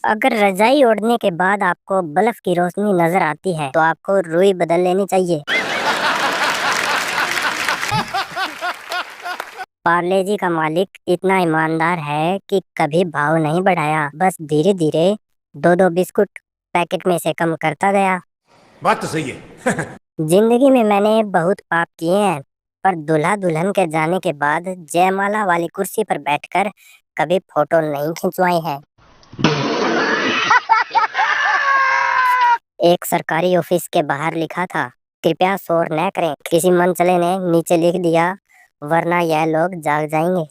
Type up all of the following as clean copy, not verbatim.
अगर रजाई ओढ़ने के बाद आपको बल्ब की रोशनी नजर आती है तो आपको रुई बदल लेनी चाहिए। पार्ले जी का मालिक इतना ईमानदार है कि कभी भाव नहीं बढ़ाया, बस धीरे धीरे दो दो बिस्कुट पैकेट में से कम करता गया। बात तो सही है। जिंदगी में मैंने बहुत पाप किए हैं, पर दूल्हा दुल्हन के जाने के बाद जयमाला वाली कुर्सी पर बैठकर कभी फोटो नहीं खिंचवाई है। एक सरकारी ऑफिस के बाहर लिखा था, कृपया शोर न करें। किसी मनचले ने नीचे लिख दिया, वरना यह लोग जाग जाएंगे।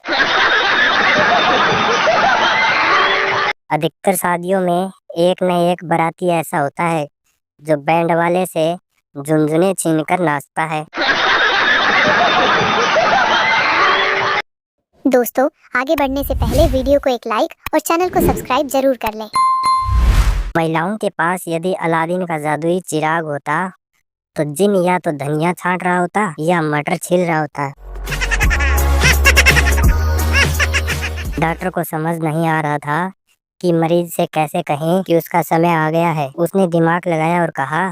अधिकतर शादियों में एक न एक बाराती ऐसा होता है जो बैंड वाले से झुनझुने छीनकर नाचता है। दोस्तों, आगे बढ़ने से पहले वीडियो को एक लाइक और चैनल को सब्सक्राइब जरूर कर लें। महिलाओं के पास यदि अलादीन का जादुई चिराग होता तो जिन या तो धनिया छांट रहा होता या मटर छील रहा होता। डॉक्टर को समझ नहीं आ रहा था कि मरीज से कैसे कहें कि उसका समय आ गया है। उसने दिमाग लगाया और कहा,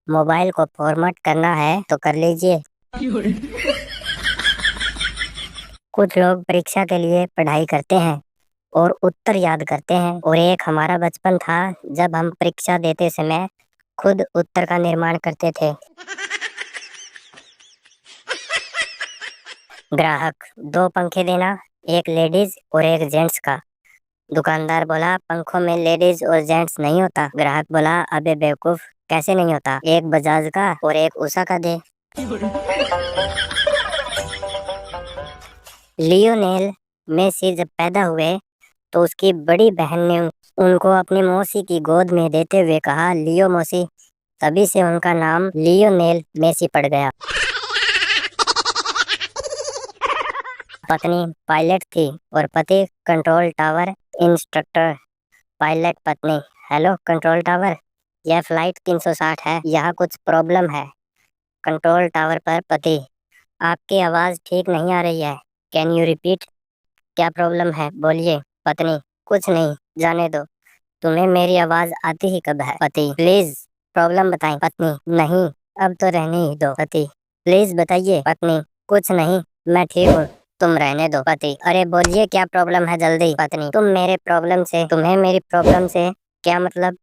मोबाइल को फॉर्मेट करना है तो कर लीजिए। कुछ लोग परीक्षा के लिए पढ़ाई करते हैं और उत्तर याद करते हैं, और एक हमारा बचपन था जब हम परीक्षा देते समय खुद उत्तर का निर्माण करते थे। ग्राहक, 2 पंखे देना, एक लेडीज और एक जेंट्स का। दुकानदार बोला, पंखों में लेडीज और जेंट्स नहीं होता। ग्राहक बोला, अबे बेवकूफ, कैसे नहीं होता? एक बजाज का और एक उषा का दे। लियोनेल मेसी जब पैदा हुए तो उसकी बड़ी बहन ने उनको अपनी मौसी की गोद में देते हुए कहा, लियो मौसी। तभी से उनका नाम लियोनेल मेसी पड़ गया। पत्नी पायलट थी और पति कंट्रोल टावर इंस्ट्रक्टर। पायलट पत्नी, हेलो कंट्रोल टावर, यह फ्लाइट 360 है, यहाँ कुछ प्रॉब्लम है। कंट्रोल टावर पर पति, आपकी आवाज ठीक नहीं आ रही है, कैन यू रिपीट? क्या प्रॉब्लम है, बोलिए। पत्नी, कुछ नहीं, जाने दो, तुम्हें मेरी आवाज आती ही कब है? पति, प्लीज प्रॉब्लम बताएं। पत्नी, नहीं, अब तो रहने ही दो। पति, प्लीज बताइए। पत्नी, कुछ नहीं, मैं ठीक हूँ, तुम रहने दो। पति, अरे बोलिए क्या प्रॉब्लम है जल्दी। पत्नी, तुम्हें मेरी प्रॉब्लम से क्या मतलब?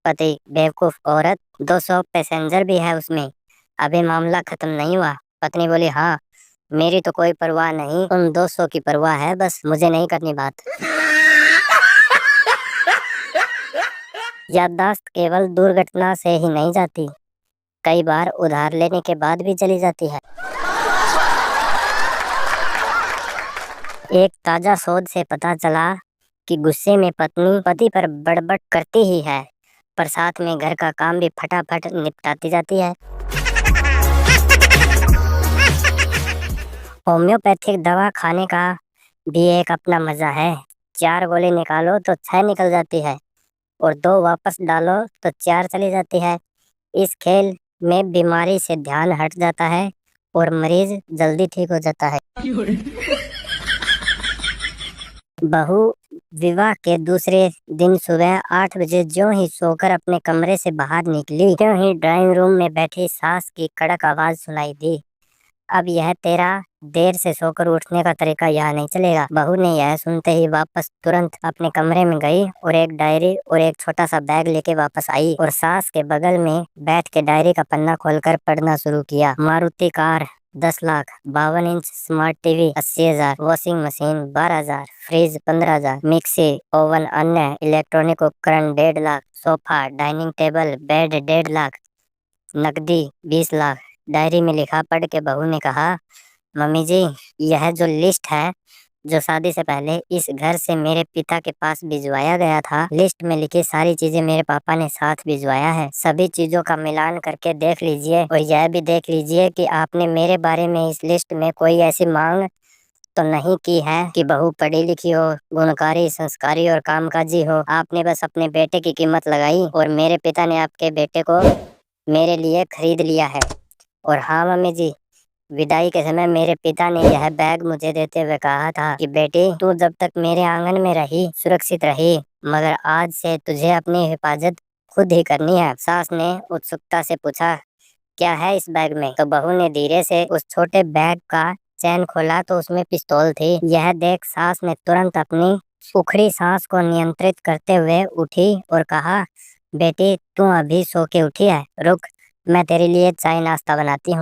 पति, बेवकूफ औरत, 200 पैसेंजर भी है उसमें, अभी मामला खत्म नहीं हुआ। पत्नी बोली, हाँ, मेरी तो कोई परवाह नहीं, उन 200 की परवाह है, बस मुझे नहीं करनी बात। याददाश्त केवल दुर्घटना से ही नहीं जाती, कई बार उधार लेने के बाद भी चली जाती है। एक ताजा शोध से पता चला कि गुस्से में पत्नी पति पर बड़बड़ करती ही है, पर साथ में घर का काम भी फटाफट निपटाती जाती है। होम्योपैथिक दवा खाने का भी एक अपना मजा है। 4 गोली निकालो तो 6 निकल जाती है, और 2 वापस डालो तो 4 चली जाती है। इस खेल में बीमारी से ध्यान हट जाता है और मरीज जल्दी ठीक हो जाता है। बहू विवाह के दूसरे दिन सुबह 8 बजे ज्यों ही सोकर अपने कमरे से बाहर निकली, त्यों ही ड्राइंग रूम में बैठी सास की कड़क आवाज सुनाई दी, अब यह तेरा देर से सोकर उठने का तरीका यहाँ नहीं चलेगा। बहू ने यह सुनते ही वापस तुरंत अपने कमरे में गई और एक डायरी और एक छोटा सा बैग लेके वापस आई और सास के बगल में बैठ के डायरी का पन्ना खोलकर पढ़ना शुरू किया। Maruti car 10 lakh, 52 inch smart TV 80,000, washing machine 12,000, fridge 15,000, mixie, oven, अन्य इलेक्ट्रॉनिक उपकरण 1.5 lakh, sofa, dining table, bed 1.5 lakh, नकदी 20 लाख। डायरी में लिखा पढ़ के बहू ने कहा, मम्मी जी, यह जो लिस्ट है जो शादी से पहले इस घर से मेरे पिता के पास भिजवाया गया था, लिस्ट में लिखी सारी चीजें मेरे पापा ने साथ भिजवाया है। सभी चीजों का मिलान करके देख लीजिए और यह भी देख लीजिए कि आपने मेरे बारे में इस लिस्ट में कोई ऐसी मांग तो नहीं की है कि बहू पढ़ी लिखी हो, गुणकारी, संस्कारी और कामकाजी हो। आपने बस अपने बेटे की कीमत लगाई और मेरे पिता ने आपके बेटे को मेरे लिए खरीद लिया है। और हाँ मम्मी जी, विदाई के समय मेरे पिता ने यह बैग मुझे देते हुए कहा था कि बेटी, तू जब तक मेरे आंगन में रही सुरक्षित रही, मगर आज से तुझे अपनी हिफाजत खुद ही करनी है। सास ने उत्सुकता से पूछा, क्या है इस बैग में? तो बहू ने धीरे से उस छोटे बैग का चैन खोला तो उसमें पिस्तौल थी। यह देख सास ने तुरंत अपनी उखड़ी सांस को नियंत्रित करते हुए उठी और कहा, बेटी, तू अभी सो के उठी है? रुक, मैं तेरे लिए चाय नाश्ता बनाती हूँ।